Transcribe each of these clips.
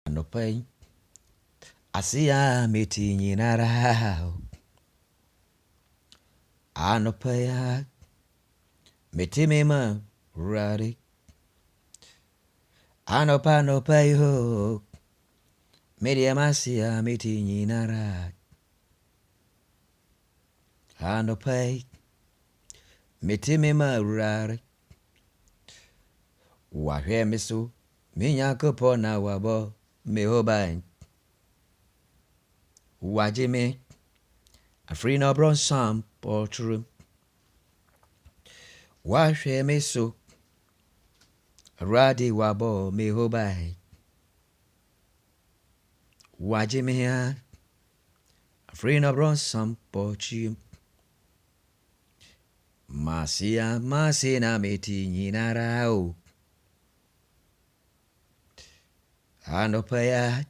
No pain. I see a meeting in a house. I no pay. Meeting me, ma, ready. I no pay ho. Media masia meeting in a house. I no pay. Meeting me, ma, ready. Wahwe me so. Me nyankopon na wabo. Me hoban. Waji me. A free no bron sam portrum. Wahwe me so. Radi wabo me hoban. Waji me ha. A free no bron sam portrum. Masia masina meti nyinarao. Anopaya.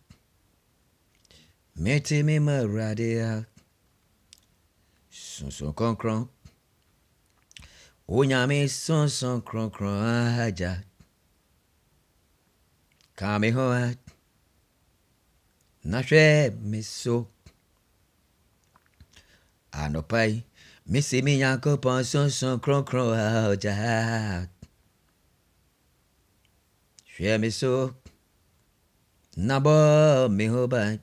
Meti me maradia. Sonson konkron. Onyame sonson konkron aja. Kame hoa. Nashwe miso. Anopai. Missy me yankopon sonson konkron aja. Shwe miso. Nabo me hoba.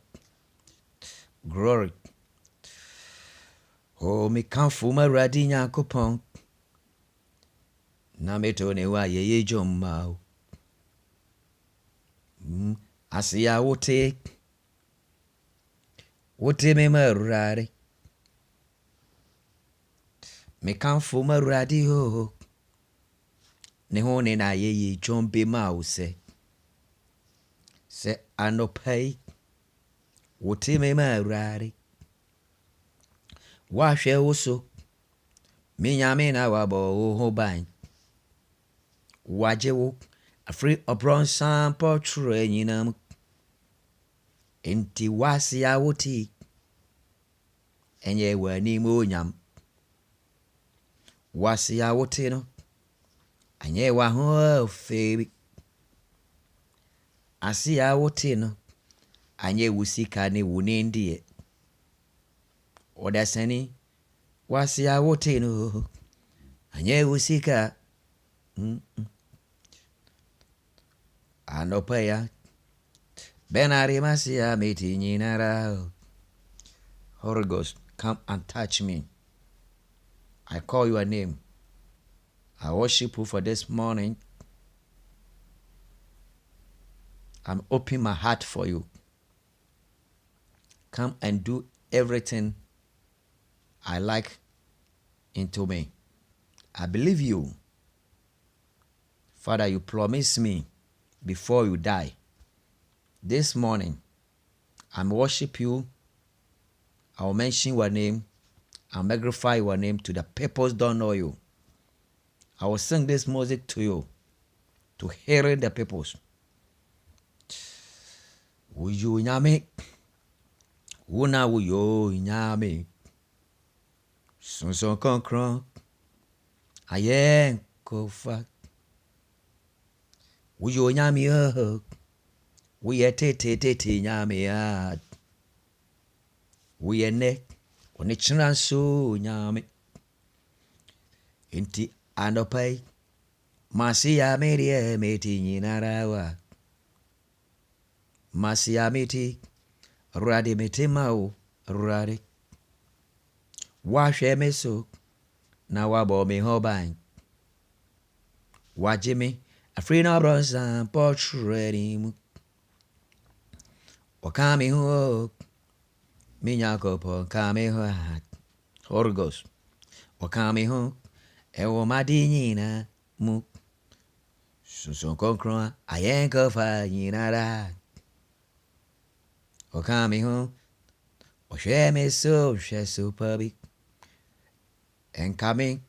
Glory. Oh, me kamfu maradi yankopon. Na metone wa yeye jomma. Asiya wote. Wote me marade. Me kamfu maradi ho. Ne hone na yeye jombe mause. Se anopai. Wote me marade. Wahwe woso. Minyame na wabo hoban. Wajewo. Afri obron sampo true nyinam. Enti wasi ya wote. Enye wani monyam. Wasi ya wote no. Anye wa ho febi. Asi ya wote no. Anye wusika ni wunindie. Odasani. Wasi ya wote no. Anye wusika. Anopaya. Benari masia meti nyinara. Holy Ghost, come and touch me. I call your name. I worship you for this morning. I'm opening my heart for you. Come and do everything I like into me. I believe you. Father, you promise me before you die. This morning, I'm worship you. I'll mention your name. I'll magnify your name to the peoples don't know you. I will sing this music to you, to hear the peoples. Uyu nyame, una uyo nyame, sonson konkron, ayen kofa. Uyo nyame yo, uye te nyame ya. Uye ne, oni chinanso nyame. Inti anopai, masi ya merie meti nyinarawa. Masi ya meti, rade meti mau, rade. Wahwe meso, na wabo me hoban. Wajime, afri na bronza, portrait mu. Wakame ho, minyakopo, kame ho, Holy Ghost. Wakame ho, ewo madinyina mu. Sonson konkron, ayenko fa nyinara. Wakame ho, Oshe me so, she public. And coming,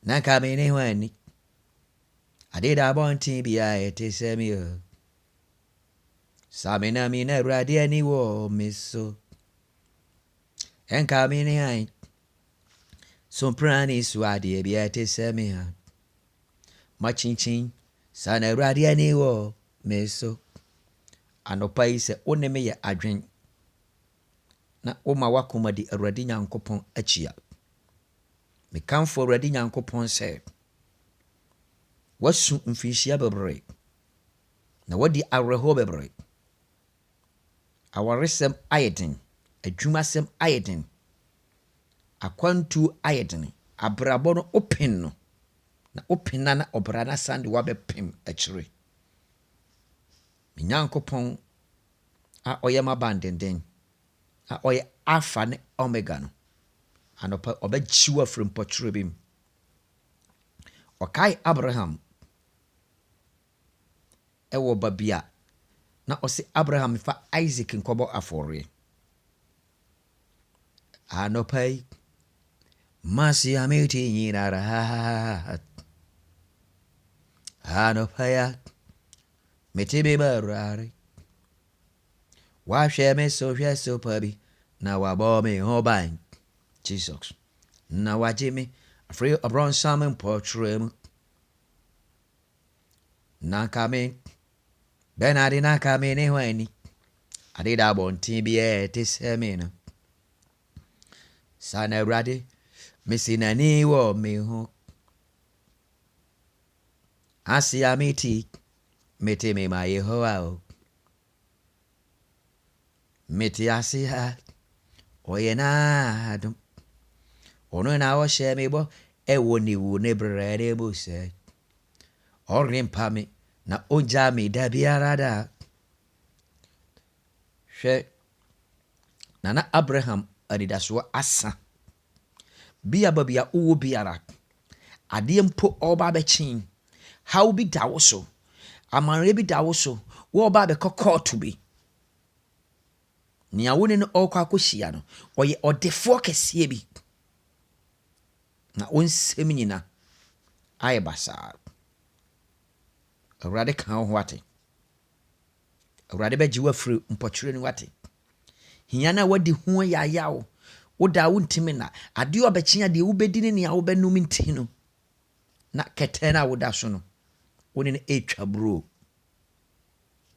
na coming ni wani. I did a bonti be I te semio. Samina mina radia ni wo miso. And coming ni hai. Some prani swadi be I te semia. Machinchin, sana radia ni wo miso. Anopa yi sɛ wo ne me yɛ adwen na woma wakoma di Awurade Nyankopɔn akyia. Mekamfo Awurade Nyankopɔn sɛ wasu mfinhyia bebree na wadi awerɛhoɔ bebree. Awaresɛm ayɛ den, adwumasɛm ayɛ den, akwantuo ayɛ den, abrabɔ no wopem no na wopem na ɔbra na san de wabɛpem akyire. Me Nyankopɔn a ɔyɛ m'abandenden, a ɔyɛ Alpha ne Omega no, anɔpa ɔbɛgye wo afiri mpɔtwerɛ bi mu. Ɔkae Abraham ɛwɔ baabi a na ɔse Abraham fa Isaac nkɔbɔ afɔre. Anɔpa yi masi ameti nyinara. Anɔpa ya meti me barare. Wahwɛ me so hwɛ so pa bi na wabɔ me ho ban. Jesus. Na wagye me afiri ɔbrɔnsam mpɔtwerɛ mu. Na kame Benadi na kame ne hwani. Ade da abɔnten bi te sɛ me no. Sana Awurade mesi n'ani wɔ me ho. Ase a meti me ma Yehowa o. Meti ase ha ɔyɛ na adom. Ɔno na ɔhyɛ me bɔ ɛwɔ ne wu ne brɛ ne bo sɛ. Ɔrempa me na ɔgya me da biara da. Hwɛ Nana Abraham anidasoɔ asa. Bia babi a wowɔ biara, adeɛ mpo ɔba bɛkyen, haw bi da wo so, amanneɛ bi da wo so, wɔba bɛkɔ kɔɔto bi. Nea wo ne no ɔkɔ akɔhyia no, ɔyɛ ɔdefoɔ kɛseɛ bi. Na wo nsɛm nyina ayɛ basaa. Awurade ka wo ho ate. Awurade bɛgye wo afiri mpɔtwerɛ no wate. Hia na wadi ho yayaw. Woda wo ntimi na adeɛ ɔbɛkyen adeɛ wobɛdi ne nea wobɛnum nti no. Na kɛtɛ na woda so no, wo ne no ɛtwa bro.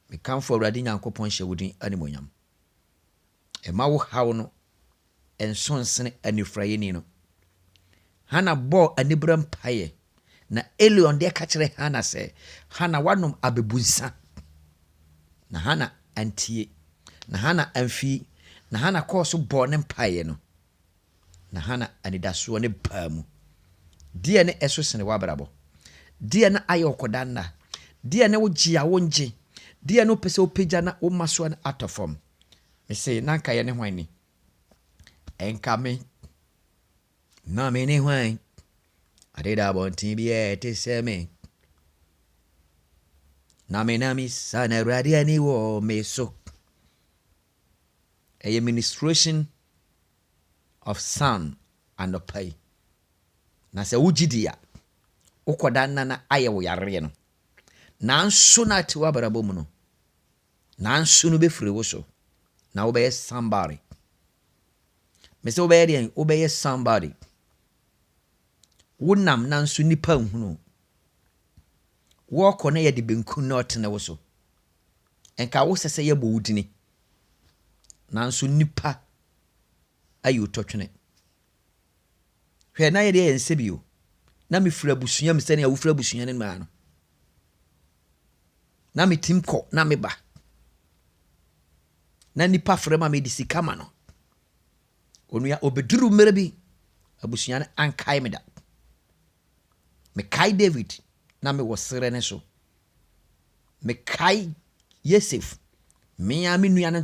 Mekamfo Awurade Nyankopɔn hyɛ wo din animuonyam. Ɛma wo haw no ɛnsonsene anifrayɛni no. Hana bɔ anibra mpaeɛ na Elion de ka kyerɛ Hana sɛ Hana wanom abɛbunsa. Na Hana antie. Na Hana amfi. Na Hana kɔɔ so bɔ ne mpaeɛ no. Na Hana anidasoɔ ne baa mu. Deɛ ne ɛso sene wabrabɔ. Deɛ na ayɛ ɔkɔda nna. Deɛ ne wogye a wongye. Deɛ ne wopɛ sɛ wopagya na woma soɔ no atɔ fam. Me say nanka yɛ ne hwan ni. Ɛnka me. Na me ne hwan. Ade da abɔnten bi te sɛ me. Na me na mi sa na Awurade ani wɔ me so. A ministration of sound and the pay. Na sɛ wogye di a wokɔda nna na ayɛ wo yareɛ no. Nanso na ate wabrabɔ mu no. Nanso no bɛfiri wo so. Na wobɛyɛ somebody. Me sɛ wobɛyɛ deɛ wobɛyɛ somebody. Wonam nanso nipa nhunu. Wɔkɔ na yɛde benku na ɔtena wo so. Ɛnka wo sɛ yɛbɔ wo dini. Nanso nipa ayi utotwene. Hwɛ na yɛde yɛ nsɛbio. Na me fira busua me sɛ ne awufra busua ne ma no. Na me tim kɔ na me ba. Na nipa frɛ ma me di sika ma no. Onua obeduru mmere bi abusua ne ankae me da. Me kai David na me wɔ sere ne so. Me kai Yosef me a me nua ne